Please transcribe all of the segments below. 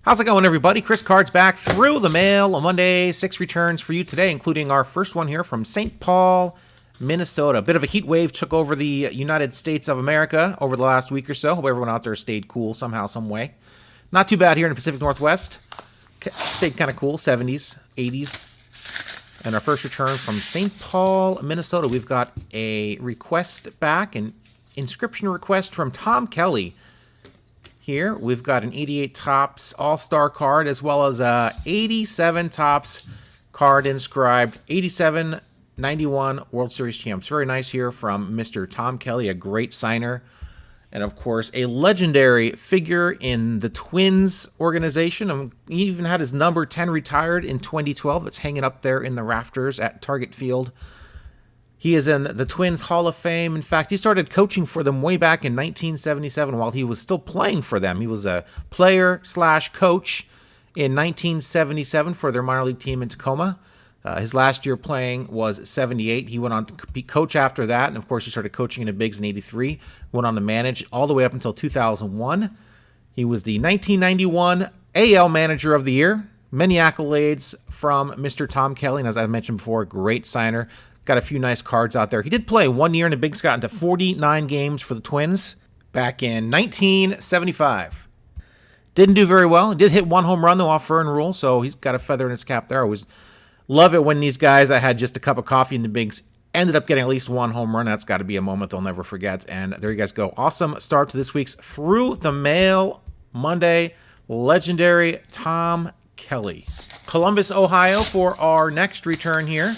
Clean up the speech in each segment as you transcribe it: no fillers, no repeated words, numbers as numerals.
How's it going, everybody? Chris Cards back through the mail on Monday. 6 returns for you today, including our first one here from St. Paul, Minnesota. A bit of a heat wave took over the United States of America over the last week or so. Hope everyone out there stayed cool somehow, some way. Not too bad here in the Pacific Northwest. Stayed kind of cool, 70s, 80s. And our first return from St. Paul, Minnesota. We've got a request back, an inscription request from Tom Kelly. Here, we've got an 88 Topps All-Star card, as well as a 87 Topps card inscribed 87-91 World Series champs. Very nice here from Mr. Tom Kelly, a great signer. And, of course, a legendary figure in the Twins organization. He even had his number 10 retired in 2012. It's hanging up there in the rafters at Target Field. He is in the Twins Hall of Fame. In fact, he started coaching for them way back in 1977 while he was still playing for them. He was a player/coach in 1977 for their minor league team in Tacoma. His last year playing was 78. He went on to be coach after that, and of course he started coaching in the bigs in 83. Went on to manage all the way up until 2001. He was the 1991 AL Manager of the Year. Many accolades from Mr. Tom Kelly, and as I mentioned before, great signer. Got a few nice cards out there. He did play 1 year in the bigs, got into 49 games for the Twins back in 1975. Didn't do very well. He did hit 1 home run, though, off Fern Rule, so he's got a feather in his cap there. I always love it when these guys I had just a cup of coffee in the bigs ended up getting at least 1 home run. That's got to be a moment they'll never forget. And there you guys go. Awesome start to this week's Through the Mail Monday. Legendary Tom Kelly. Columbus, Ohio for our next return here.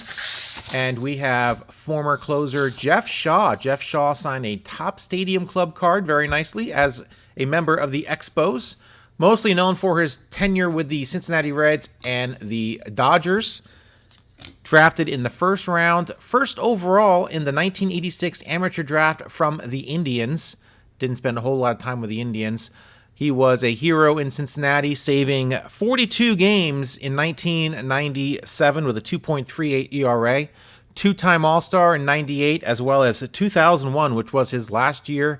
And we have former closer Jeff Shaw. Jeff Shaw signed a Top Stadium Club card very nicely as a member of the Expos. Mostly known for his tenure with the Cincinnati Reds and the Dodgers. Drafted in the first round, first overall in the 1986 amateur draft from the Indians. Didn't spend a whole lot of time with the Indians. He was a hero in Cincinnati, saving 42 games in 1997 with a 2.38 ERA. Two-time All-Star in 98, as well as 2001, which was his last year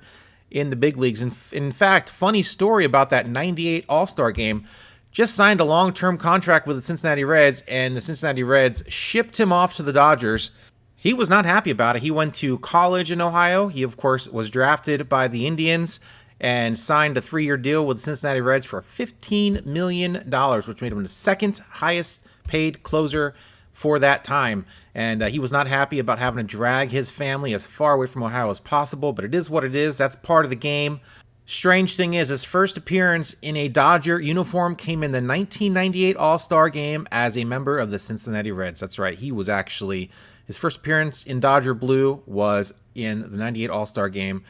in the big leagues. In fact, funny story about that 98 All-Star game. Just signed a long-term contract with the Cincinnati Reds, and the Cincinnati Reds shipped him off to the Dodgers. He was not happy about it. He went to college in Ohio. He, of course, was drafted by the Indians and signed a 3-year deal with the Cincinnati Reds for $15 million, which made him the second highest paid closer for that time. And he was not happy about having to drag his family as far away from Ohio as possible, but it is what it is. That's part of the game. Strange thing is, his first appearance in a Dodger uniform came in the 1998 All-Star Game as a member of the Cincinnati Reds. That's right. He was actually, his first appearance in Dodger blue was in the 98 All-Star Game.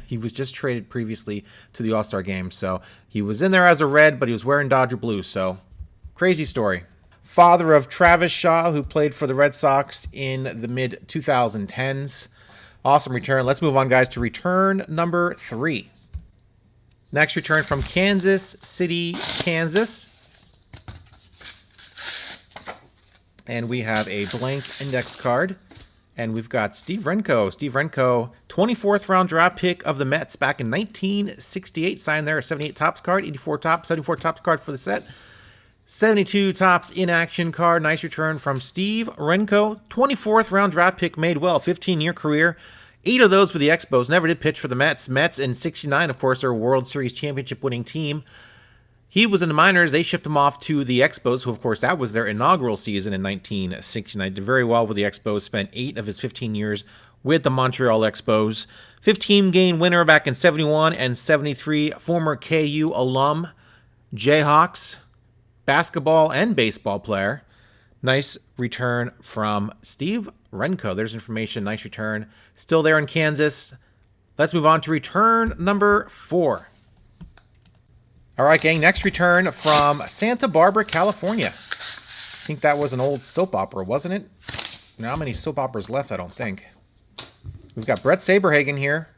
He was just traded previously to the All-Star Game. So he was in there as a Red, but he was wearing Dodger blue. So crazy story. Father of Travis Shaw, who played for the Red Sox in the mid-2010s. Awesome return. Let's move on, guys, to return number 3. Next return from Kansas City, Kansas. And we have a blank index card. And we've got Steve Renko. Steve Renko, 24th round draft pick of the Mets back in 1968. Signed there a 78 Topps card, 84 Topps, 74 Topps card for the set. 72 Topps in action card. Nice return from Steve Renko. 24th round draft pick, made well. 15-year career. 8 of those with the Expos. Never did pitch for the Mets. Mets in 69, of course, are a World Series championship winning team. He was in the minors. They shipped him off to the Expos, who, of course, that was their inaugural season in 1969. Did very well with the Expos. Spent 8 of his 15 years with the Montreal Expos. 15-game winner back in 71 and 73. Former KU alum. Jayhawks. Basketball and baseball player. Nice return from Steve Renko. There's information. Nice return. Still there in Kansas. Let's move on to return number 4. All right, gang. Next return from Santa Barbara, California. I think that was an old soap opera, wasn't it? Not many soap operas left, I don't think. We've got Brett Saberhagen here.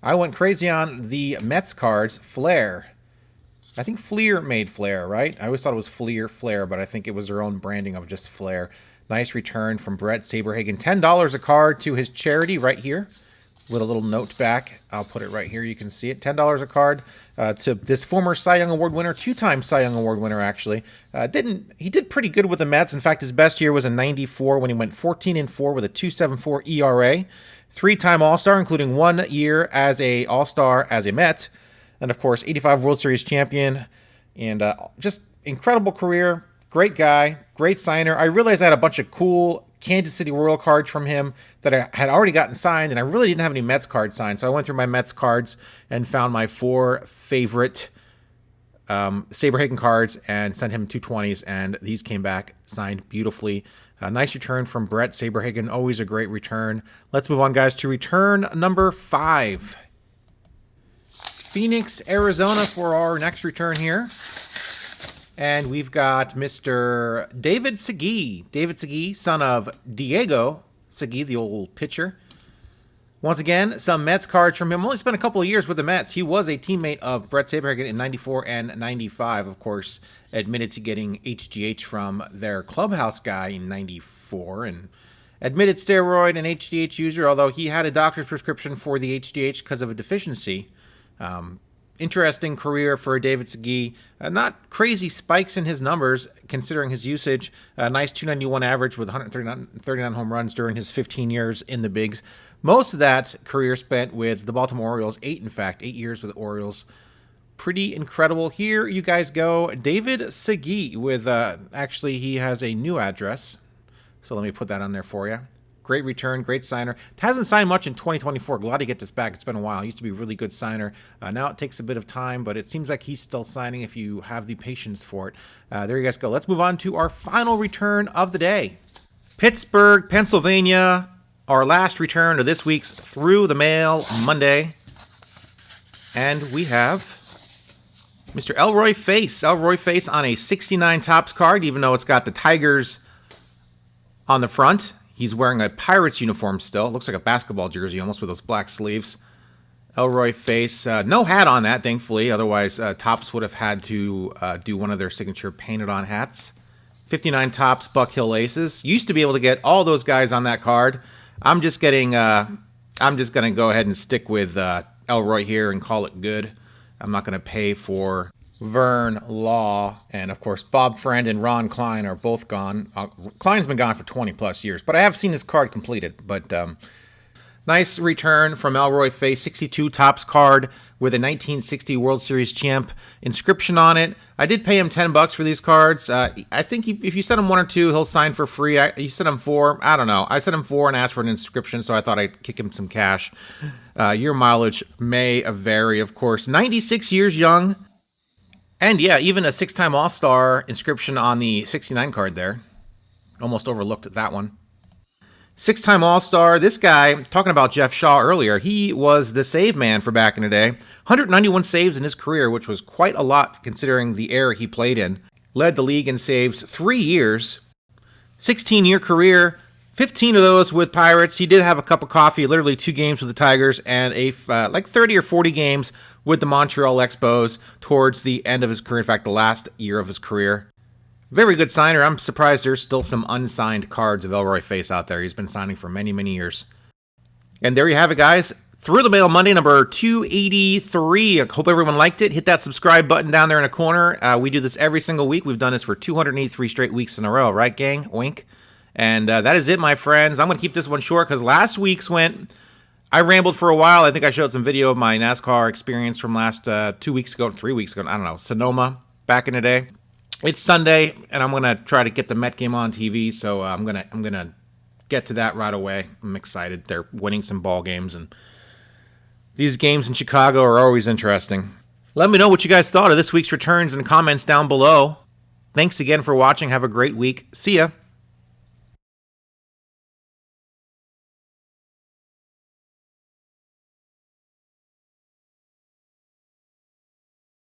I went crazy on the Mets cards. Flair. I think Fleer made Flair, right? I always thought it was Flair, but I think it was their own branding of just Flair. Nice return from Brett Saberhagen. $10 a card to his charity right here. with a little note back. I'll put it right here. You can see it. $10 a card to this former Cy Young Award winner, two-time Cy Young Award winner, actually. He did pretty good with the Mets. In fact, his best year was in '94 when he went 14-4 with a 2.74 ERA. Three-time All-Star, including 1 year as a All-Star as a Met. And, of course, 85 World Series champion. And just incredible career. Great guy. Great signer. I realized I had a bunch of cool Kansas City Royal cards from him that I had already gotten signed, and I really didn't have any Mets cards signed. So I went through my Mets cards and found my 4 favorite Saberhagen cards and sent him 220s, and these came back signed beautifully. A nice return from Brett Saberhagen. Always a great return. Let's move on, guys, to return number 5. Phoenix, Arizona for our next return here. And we've got Mr. David Sieg. David Sieg, son of Diego Sieg, the old pitcher. Once again, some Mets cards from him. Only spent a couple of years with the Mets. He was a teammate of Brett Saberhagen in '94 and '95. Of course, admitted to getting HGH from their clubhouse guy in '94. And admitted steroid and HGH user, although he had a doctor's prescription for the HGH because of a deficiency. Interesting career for David Sieg. Not crazy spikes in his numbers, considering his usage. Nice 291 average with 139 home runs during his 15 years in the bigs. Most of that career spent with the Baltimore Orioles. 8 years with the Orioles. Pretty incredible. Here you guys go. David Sieg with, actually, he has a new address. So let me put that on there for you. Great return, great signer. Hasn't signed much in 2024. Glad to get this back. It's been a while. He used to be a really good signer. Now it takes a bit of time, but it seems like he's still signing if you have the patience for it. There you guys go. Let's move on to our final return of the day. Pittsburgh, Pennsylvania. Our last return of this week's Through the Mail Monday. And we have Mr. Elroy Fay. Elroy Fay on a 69 Topps card, even though it's got the Tigers on the front. He's wearing a Pirates uniform still. It looks like a basketball jersey almost with those black sleeves. Elroy Fay. No hat on that, thankfully. Otherwise, Topps would have had to do one of their signature painted-on hats. 59 Topps Buck Hill Aces. Used to be able to get all those guys on that card. I'm just going to go ahead and stick with Elroy here and call it good. I'm not going to pay for Vern Law, and of course Bob Friend and Ron Klein are both gone. Klein's been gone for 20 plus years, but I have seen his card completed. But nice return from Elroy Fay, 62 Topps card with a 1960 World Series champ inscription on it. I did pay him $10 for these cards. I think if you send him 1 or 2, he'll sign for free. You sent him 4. I don't know. I sent him 4 and asked for an inscription, so I thought I'd kick him some cash. Your mileage may vary, of course. 96 years young. And yeah, even a 6-time All-Star inscription on the 69 card there. Almost overlooked that one. 6-time All-Star. This guy, talking about Jeff Shaw earlier, he was the save man for back in the day. 191 saves in his career, which was quite a lot considering the era he played in. Led the league in saves 3 years. 16-year career. 15 of those with Pirates. He did have a cup of coffee, literally 2 games with the Tigers, and like 30 or 40 games with the Montreal Expos towards the end of his career. In fact, the last year of his career. Very good signer. I'm surprised there's still some unsigned cards of Elroy Fay out there. He's been signing for many, many years. And there you have it, guys. Through the Mail Monday, number 283. I hope everyone liked it. Hit that subscribe button down there in the corner. We do this every single week. We've done this for 283 straight weeks in a row, right, gang? Wink. And that is it, my friends. I'm going to keep this one short because last week's I rambled for a while. I think I showed some video of my NASCAR experience from last 2 weeks ago, 3 weeks ago. I don't know, Sonoma back in the day. It's Sunday, and I'm going to try to get the Met game on TV, so I'm gonna get to that right away. I'm excited. They're winning some ball games, and these games in Chicago are always interesting. Let me know what you guys thought of this week's returns in the comments down below. Thanks again for watching. Have a great week. See ya.